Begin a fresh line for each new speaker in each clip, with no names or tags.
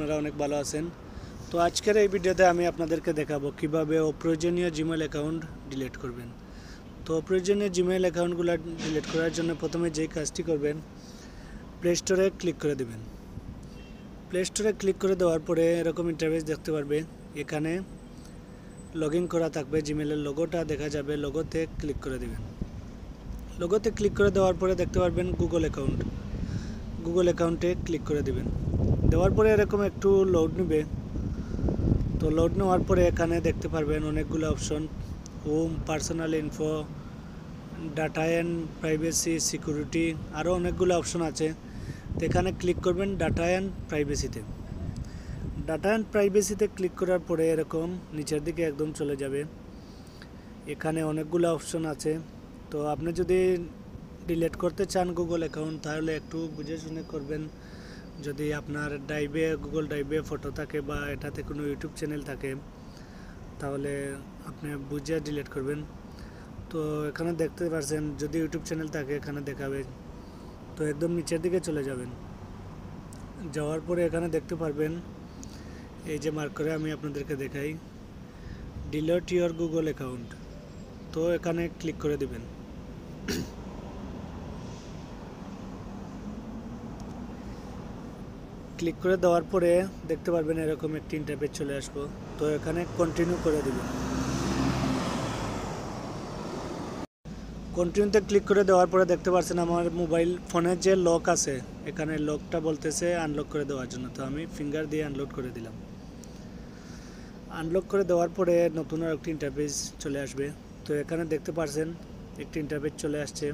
আপনারা অনেক ভালো আছেন। তো আজকের এই ভিডিওতে আমি আপনাদেরকে দেখাবো কিভাবে অপ্রয়োজনীয় জিমেইল অ্যাকাউন্ট ডিলিট করবেন। তো অপ্রয়োজনীয় জিমেইল অ্যাকাউন্টগুলো ডিলিট করার জন্য প্রথমে যেই কাজটি করবেন, প্লে স্টোরে ক্লিক করে দেবেন। প্লে স্টোরে ক্লিক করে দেওয়ার পরে এরকম ইন্টারফেস দেখতে পারবে। এখানে লগ ইন করা থাকবে, জিমেইলের লোগোটা দেখা যাবে, লোগোতে ক্লিক করে দেবেন। লোগোতে ক্লিক করে দেওয়ার পরে দেখতে পারবেন গুগল অ্যাকাউন্টে ক্লিক করে দেবেন। দেওয়ার পরে এরকম একটু লোড নেবে। তো লোড নেওয়ার পরে এখানে দেখতে পারবেন অনেকগুলো option, home, personal info, data and privacy, security, আরও অনেকগুলো অপশন আছে। তো এখানে ক্লিক করবেন ডাটা অ্যান্ড প্রাইভেসিতে। ডাটা অ্যান্ড প্রাইভেসিতে ক্লিক করার পরে এরকম নিচের দিকে একদম চলে যাবে। এখানে অনেকগুলো অপশন আছে। তো আপনি যদি ডিলিট করতে চান গুগল অ্যাকাউন্ট, তাহলে একটু বুঝে শুনে করবেন। যদি আপনার গুগল ড্রাইভে ফটো থাকে বা এটাতে কোনো ইউটিউব চ্যানেল থাকে, তাহলে আপনি বুঝে ডিলিট করবেন। তো এখানে দেখতে পাচ্ছেন যদি ইউটিউব চ্যানেল থাকে এখানে দেখাবে। তো একদম নিচের দিকে চলে যাবেন। যাওয়ার পরে এখানে দেখতে পারবেন এই যে মার্ক করে আমি আপনাদেরকে দেখাই, ডিলিট ইওর গুগল অ্যাকাউন্ট। তো এখানে ক্লিক করে দিবেন। ক্লিক করে দেওয়ার পরে দেখতে পারবেন এরকম একটি ইন্টারফেস চলে আসবো। তো এখানে কন্টিনিউ করে দিবেন। কন্টিনিউতে ক্লিক করে দেওয়ার পরে দেখতে পাচ্ছেন আমার মোবাইল ফোনের যে লক আছে, এখানে লকটা বলতেছে আনলক করে দেওয়ার জন্য। তো আমি ফিঙ্গার দিয়ে আনলক করে দিলাম। আনলক করে দেওয়ার পরে নতুন আর একটি ইন্টারফেস চলে আসবে। তো এখানে দেখতে পাচ্ছেন একটি ইন্টারফেস চলে আসছে।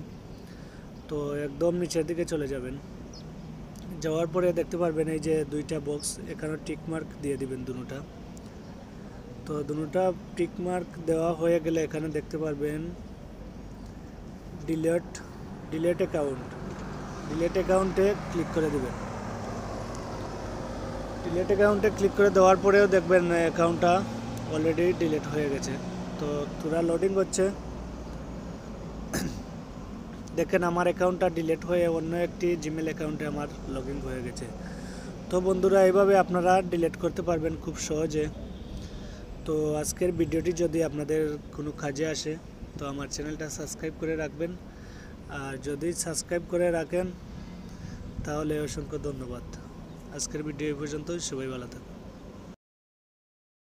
তো একদম নিচের দিকে চলে যাবেন। যাওয়ার পরে দেখতে পারবেন এই যে দুইটা বক্স, এখানে টিক মার্ক দিয়ে দিবেন দুটোটা। তো দুটোটা টিক মার্ক দেওয়া হয়ে গেলে এখানে দেখতে পারবেন ডিলিট অ্যাকাউন্টে ক্লিক করে দিবেন। ডিলিট অ্যাকাউন্টে ক্লিক করে দেওয়ার পরেও দেখবেন অ্যাকাউন্টটা অলরেডি ডিলিট হয়ে গেছে। তো পুরা লোডিং হচ্ছে। দেখেন আমার অ্যাকাউন্টটা ডিলিট হয়ে অন্য একটি জিমেল অ্যাকাউন্টে আমার লগ ইন হয়ে গেছে। তো বন্ধুরা, এইভাবে আপনারা ডিলিট করতে পারবেন খুব সহজে। তো আজকের ভিডিওটি যদি আপনাদের কোনো কাজে আসে, তো আমার চ্যানেলটা সাবস্ক্রাইব করে রাখবেন। আর যদি সাবস্ক্রাইব করে রাখেন তাহলে অসংখ্য ধন্যবাদ। আজকের ভিডিও এই পর্যন্ত। সবাই ভালো থাকুন।